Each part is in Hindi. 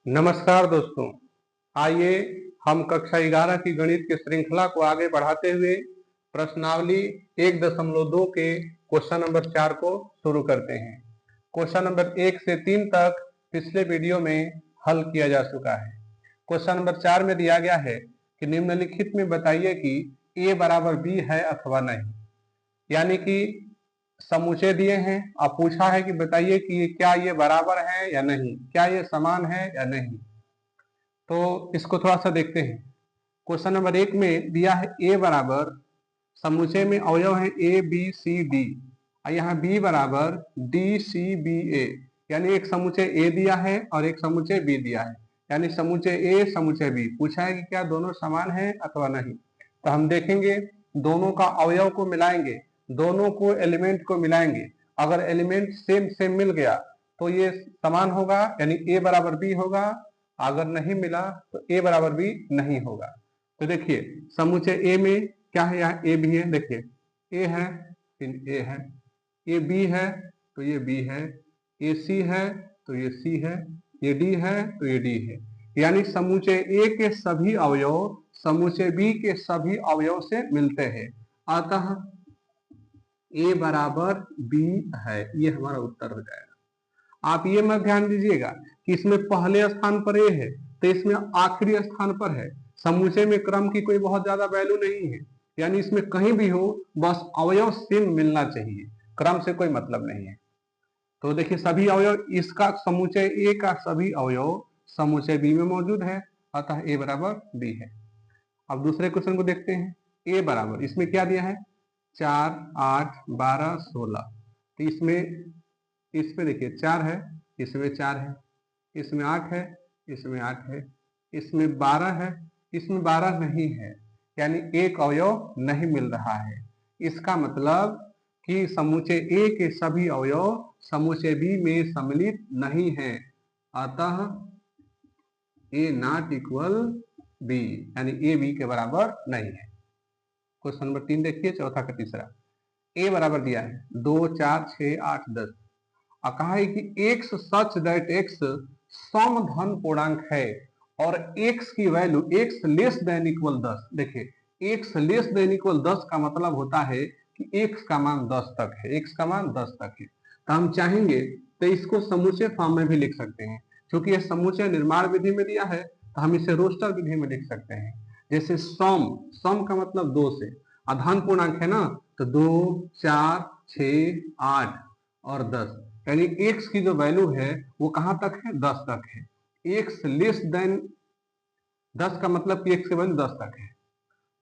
नमस्कार दोस्तों, आइए हम कक्षा 11 की गणित की श्रृंखला को आगे बढ़ाते हुए प्रश्नावली 1.2 के क्वेश्चन नंबर 4 को शुरू करते हैं। क्वेश्चन नंबर 1 से 3 तक पिछले वीडियो में हल किया जा चुका है। क्वेश्चन नंबर 4 में दिया गया है कि निम्नलिखित में बताइए कि a बराबर b है अथवा नहीं, यानी कि समुच्चय दिए हैं। अब पूछा है कि बताइए कि क्या ये बराबर है या नहीं, क्या ये समान है या नहीं। तो इसको थोड़ा सा देखते हैं। क्वेश्चन नंबर 1 में दिया है a बराबर, समुच्चय में अवयव है a b c d, और यहाँ b बराबर d c b a, यानी एक समुच्चय a दिया है और एक समुच्चय b दिया है, यानी समुच्चय a समुच्चय b। पूछा है कि क्या दोनों समान है अथवा नहीं। तो हम देखेंगे, दोनों का अवयव को मिलाएंगे, दोनों को एलिमेंट को मिलाएंगे। अगर एलिमेंट सेम सेम मिल गया तो ये समान होगा, यानी a बराबर b होगा। अगर नहीं मिला तो a बराबर b नहीं होगा। तो देखिए, समुच्चय a में क्या है, यहाँ a भी है। देखिए, a है फिर a है, ये b है तो ये b है, ये c है तो ये c है, ये d है तो ये d है। यानी समुच्चय a के सभी अवयव समुच्चय b के सभी अवयव से मिलते हैं, अतः a बराबर b है। ये हमारा उत्तर हो जाएगा। आप ये मत ध्यान दीजिएगा कि इसमें पहले स्थान पर ए है तो इसमें आखिरी स्थान पर है। समुच्चय में क्रम की कोई बहुत ज्यादा वैल्यू नहीं है, यानी इसमें कहीं भी हो बस अवयव सेम मिलना चाहिए, क्रम से कोई मतलब नहीं है। तो देखिए, सभी अवयव, इसका समुच्चय ए का सभी अवयव समुच्चय बी में मौजूद है, अतः ए बराबर बी है। अब दूसरे क्वेश्चन को देखते हैं। ए बराबर, इसमें क्या दिया है, 4 8 12 16। तो इसमें देखिए 4 है, इसमें 4 है, इसमें 8 है, इसमें 8 है, इसमें 12 है, इसमें 12 नहीं है, यानी एक अवयव नहीं मिल रहा है। इसका मतलब कि समुच्चय ए के सभी अवयव समुच्चय बी में सम्मिलित नहीं है, अतः ए नॉट इक्वल बी, यानी ए बी के बराबर नहीं है। क्वेश्चन नंबर 3 देखिए, चौथा का तीसरा। ए बराबर दिया है 2 4 6 8 10, और कहा है कि एक्स सच दैट एक्स सम धन पूर्णांक है और एक्स की value x less than equal 10। देखिए, एक्स लेस देन इक्वल 10 का मतलब होता है कि एक्स का मान 10 तक है, एक्स का मान 10 तक है। तो हम चाहेंगे तो इसको समुच्चय फॉर्म में भी लिख सकते हैं, क्योंकि यह समुच्चय निर्माण विधि में दिया है तो हम इसे रोस्टर विधि में लिख सकते हैं। जैसे सम, सम का मतलब 2 से, अधन पूर्णांक है ना, तो 2 4 6 8 और 10, यानी एक्स की जो वैल्यू है वो कहां तक है, 10 तक है। एक्स लेस देन 10 का मतलब कि एक्स की वैल्यू 10 तक है,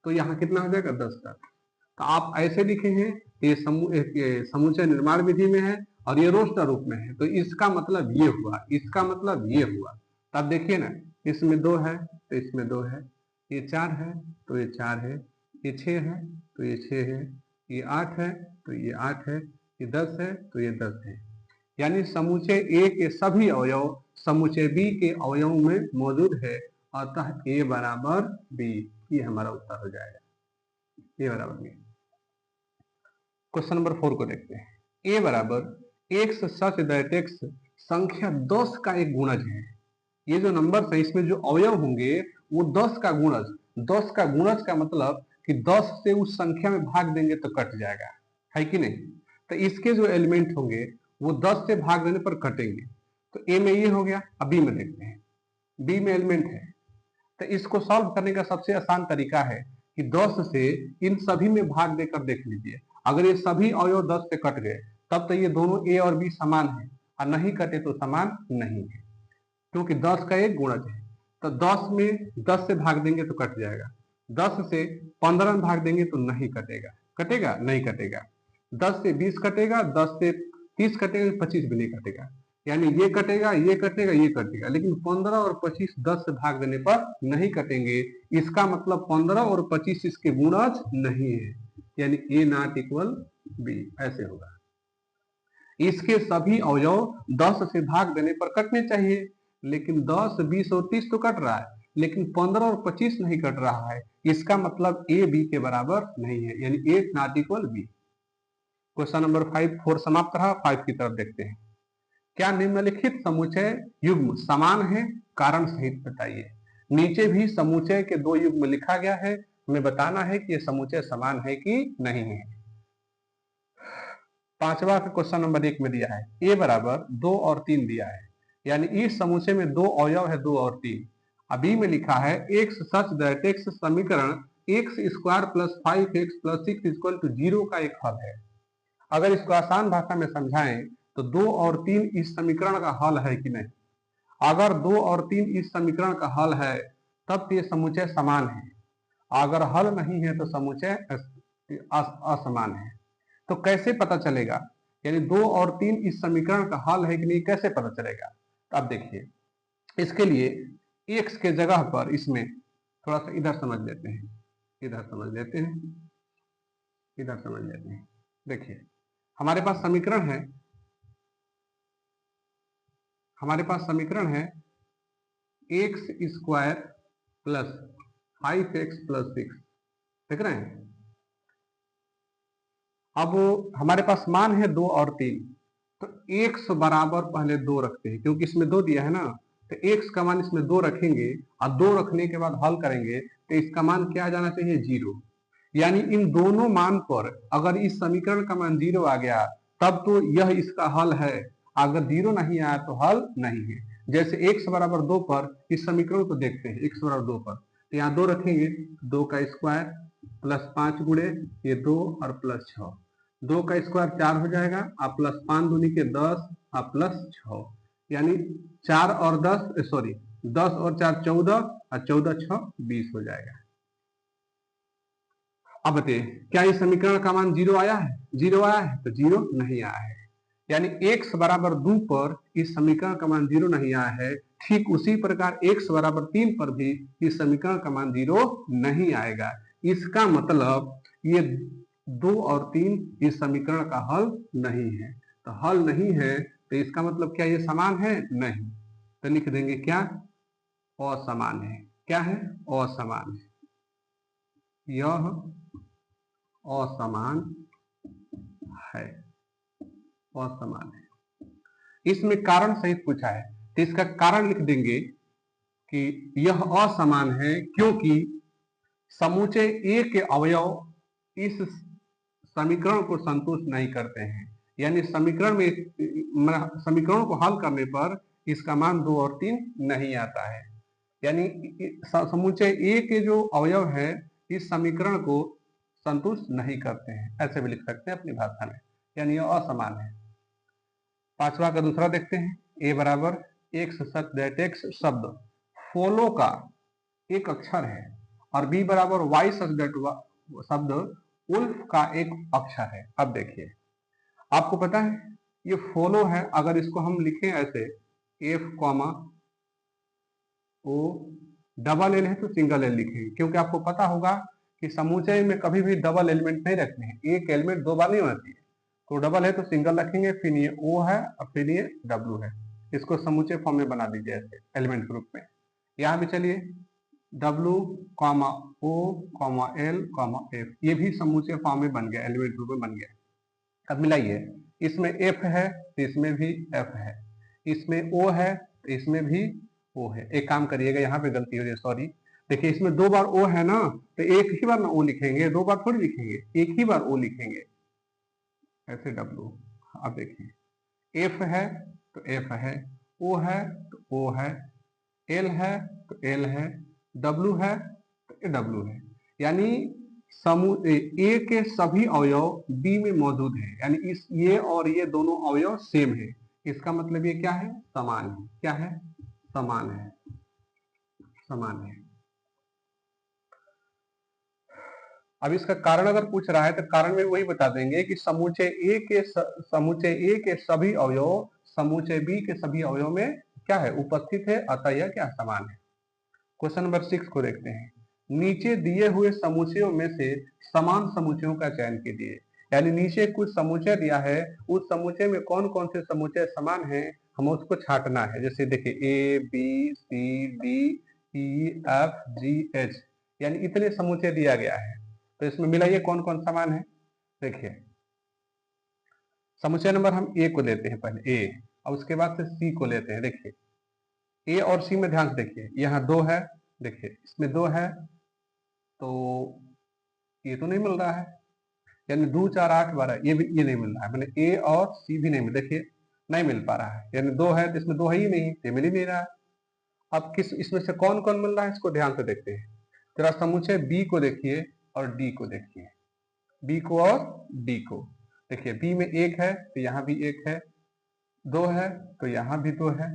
तो यहाँ कितना हो जाएगा, 10 तक। तो आप ऐसे लिखे हैं, ये समुच्चय निर्माण विधि में है और ये रोस्टर रूप में है, तो इसका मतलब ये हुआ, इसका मतलब ये हुआ। तो आप देखिए ना, इसमें 2 है तो इसमें 2 है, ये 4 है तो ये 4 है, ये 6 है तो ये 6 है, ये 8 है तो ये 8 है, ये 10 है तो ये 10 है। यानी समुच्चय ए के सभी अवयव समुच्चय बी के अवयव में मौजूद है, अतः ए बराबर बी। ये हमारा उत्तर हो जाएगा, ए बराबर बी। क्वेश्चन नंबर 4 को देखते हैं। ए बराबर एक्स सच दैट एक्स संख्या 10 का एक गुणज है। ये जो नंबर है इसमें जो अवयव होंगे वो 10 का गुणज, 10 का गुणज का मतलब कि 10 से उस संख्या में भाग देंगे तो कट जाएगा, है कि नहीं। तो इसके जो एलिमेंट होंगे वो 10 से भाग देने पर कटेंगे। तो ए में ये हो गया। अब बी में देखते हैं, बी में एलिमेंट है, तो इसको सॉल्व करने का सबसे आसान तरीका है कि 10 से इन सभी में भाग देकर देख लीजिए। अगर ये सभी अवयव 10 से कट गए तब तो ये दोनों ए और बी समान है, और नहीं कटे तो समान नहीं है, क्योंकि 10 का एक गुणज है। तो 10 में 10 से भाग देंगे तो कट जाएगा, 10 से 15 में भाग देंगे तो नहीं कटेगा, कटेगा नहीं कटेगा। 10 से 20 कटेगा, 10 से 30 कटेगा, 25 भी नहीं कटेगा। यानी ये कटेगा, ये कटेगा, ये कटेगा, लेकिन 15 और 25 10 से भाग देने पर नहीं कटेंगे। इसका मतलब 15 और 25 इसके गुणज नहीं है, यानी ए नॉट इक्वल बी, ऐसे होगा। इसके सभी अवयव 10 से भाग देने पर कटने चाहिए, लेकिन 10 20 और 30 तो कट रहा है, लेकिन 15 और 25 नहीं कट रहा है। इसका मतलब ए बी के बराबर नहीं है, यानी A not equal B. Question number 4 समाप्त रहा। 5 की तरफ देखते हैं। क्या निम्नलिखित समुच्चय युग्म समान है? कारण सहित बताइए। नीचे भी समुच्चय के दो युग्म लिखा गया है, हमें बताना है कि ये समुच्चय समान है कि नहीं है। पांचवा का क्वेश्चन नंबर 1 में दिया है ए बराबर 2 और 3 दिया है, यानी इस समुच्चय में दो अवयव है 2 और 3। अभी में लिखा है एक्स सच दैट एक्स समीकरण x square plus 5x plus 6 equal to 0 का एक हल है। अगर इसको आसान भाषा में समझाएं तो 2 और 3 इस समीकरण का हल है कि नहीं। अगर 2 और 3 इस समीकरण का हल है तब ये समुच्चय समान है, अगर हल नहीं है तो समुच्चय असमान है। तो कैसे पता चलेगा, यानी 2 और 3 इस समीकरण का हल है कि नहीं, कैसे पता चलेगा? तो अब देखिए, इसके लिए x के जगह पर इसमें थोड़ा सा इधर समझ लेते हैं, इधर समझ लेते हैं, इधर समझ लेते हैं। देखिए हमारे पास समीकरण है, हमारे पास समीकरण है x square plus 5x plus 6, देख रहे हैं। अब हमारे पास मान है 2 और 3, तो x बराबर पहले 2 रखते हैं, क्योंकि इसमें 2 दिया है ना, तो x का मान इसमें 2 रखेंगे और 2 रखने के बाद हल करेंगे तो इसका मान क्या आ जाना चाहिए? 0। यानी इन दोनों मान पर अगर इस समीकरण का मान 0 आ गया तब तो यह इसका हल है, अगर 0 नहीं आया तो हल नहीं है। जैसे x बराबर 2 पर इस समीकरण को देखते हैं, x बराबर 2 पर, तो यहाँ 2 रखेंगे, 2 का स्क्वायर प्लस 5 गुणे ये 2 और प्लस 6, 2 का स्क्वायर 4 हो जाएगा, और प्लस 5 दूनी के 10 और प्लस 6, यानी 4 और 10 सॉरी 10 और 4 14 और 14 6 20 हो जाएगा। अब बताइए क्या इस समीकरण का मान 0 आया है? 0 आया है? तो 0 नहीं आया है, यानी x बराबर 2 पर इस समीकरण का मान 0 नहीं आया है। ठीक उसी प्रकार x बराबर 3 पर भी इस समीकरण का मान 0 नहीं आएगा। इसका मतलब ये 2 और 3 इस समीकरण का हल नहीं है। तो हल नहीं है तो इसका मतलब क्या ये समान है? नहीं। तो लिख देंगे क्या? असमान है। क्या है? असमान है, यह असमान है, असमान है। इसमें कारण सहित पूछा है तो इसका कारण लिख देंगे कि यह असमान है क्योंकि समुच्चय ए के अवयव इस समीकरण को संतुष्ट नहीं करते हैं। यानी समीकरण में समीकरणों को हल करने पर इसका मान 2 और 3 नहीं आता है। यानी समुच्चय ए के जो अवयव है इस समीकरण को संतुष्ट नहीं करते हैं, ऐसे भी लिख सकते हैं अपनी भाषा में, यानी यह असमान है। पांचवा का दूसरा देखते हैं, ए बराबर एक्स सच दैट एक्स शब्द फॉलो का एक अक्षर है और बी बराबर वाई सच दैट शब्द उल्फ का एक अक्षर है। अब देखिए आपको पता है ये फॉलो है, अगर इसको हम लिखें ऐसे F comma O double L है तो सिंगल एल लिखेंगे, क्योंकि आपको पता होगा कि समुच्चय में कभी भी डबल एलिमेंट नहीं रखने हैं, एक एलिमेंट 2 बार नहीं होती है। तो डबल है तो सिंगल रखेंगे, फिर ये ओ है और फिर ये डब्लू है। इसको समुच्चय फॉर्म में बना दीजिए ऐसे एलिमेंट ग्रुप में। यहाँ भी चलिए डब्लू कॉमा ओ कॉमा एल कॉमा एफ, ये भी समुच्चय फॉर्म में बन गया, एलिमेंट ग्रुप में बन गया। अब मिलाइए, इसमें एफ है तो इसमें भी एफ है, इसमें ओ है तो इसमें भी ओ है। एक काम करिएगा, यहाँ पे गलती हो रही है, सॉरी। देखिए इसमें 2 बार ओ है ना, तो एक ही बार ना ओ लिखेंगे, 2 बार थोड़ी लिखेंगे, एक ही बार ओ लिखेंगे ऐसे डब्लू। अब देखिए एफ है तो एफ है, ओ है तो ओ है, एल है तो एल है, डब्लू है तो डब्लू है। यानी समूह ए के सभी अवयव बी में मौजूद है, यानी इस ये और ये दोनों अवयव सेम है। इसका मतलब ये क्या है? समान है। क्या है? समान है, समान है। अब इसका कारण अगर पूछ रहा है तो कारण में वही बता देंगे कि समुच्चय ए के सभी अवयव समुच्चय बी के सभी अवयव में क्या है? उपस्थित है, अतः यह क्या? समान है। क्वेश्चन नंबर 6 को देखते हैं, नीचे दिए हुए समुच्चयों में से समान समुच्चयों का चयन कीजिए। यानी नीचे कुछ समुच्चय दिया है, उस समुच्चय में कौन कौन से समुच्चय समान है हमें उसको छांटना है। जैसे देखिए A B C D E F G H, यानी इतने समुच्चय दिया गया है, तो इसमें मिलाइए कौन कौन समान है। देखिए समुच्चय नंबर हम ए को लेते हैं पहले, ए अब उसके बाद से सी को लेते हैं। देखिए ए और सी में ध्यान से देखिए, यहाँ 2 है, देखिए इसमें 2 है, तो ये तो नहीं मिल रहा है, यानी 2 4 8 12, ये नहीं मिल रहा है, मैंने ए और सी भी नहीं मिल, देखिए नहीं मिल पा रहा है, यानी 2 है तो इसमें 2 है ही नहीं, ये मिल ही नहीं रहा है। अब किस इसमें से कौन कौन मिल रहा है इसको ध्यान से देखते हैं। जरा समुच्चय बी को देखिए और डी को देखिए, बी को और डी को देखिए। बी में 1 है तो यहाँ भी 1 है, 2 है तो यहाँ भी 2 है,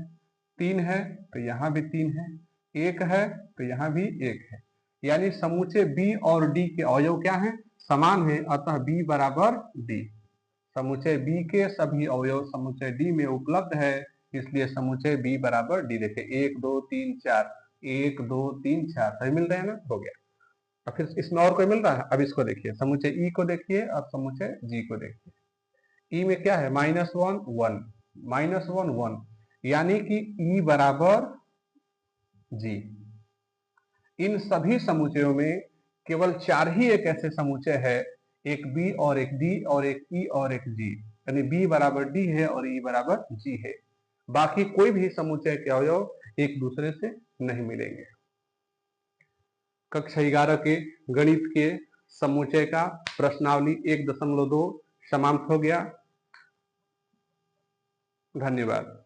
3 है तो यहाँ भी 3 है, 1 है तो यहाँ भी 1 है, यानी समुच्चय बी और डी के अवयव क्या हैं, समान है, अतः बी बराबर डी। समुच्चय बी के सभी अवयव समुच्चय डी में उपलब्ध है, इसलिए समुच्चय बी बराबर डी। देखिए 1 2 3 4, 1 2 3 4 सही मिल रहे हैं ना, हो गया। अब फिर इसमें और कोई मिल रहा है, अब इसको देखिए, समुच्चय ई को देखिए और समुच्चय जी को देखिए। ई में क्या है, -1 1, -1 1, यानी कि ई बराबर जी। इन सभी समुच्चयों में केवल 4 ही एक ऐसे समुच्चय है, एक बी और एक डी और एक ई और एक जी, यानी बी बराबर डी है और ई बराबर जी है। बाकी कोई भी समुच्चय के अवयव एक दूसरे से नहीं मिलेंगे। कक्षा 11 के गणित के समुच्चय का प्रश्नावली 1.2 समाप्त हो गया। धन्यवाद।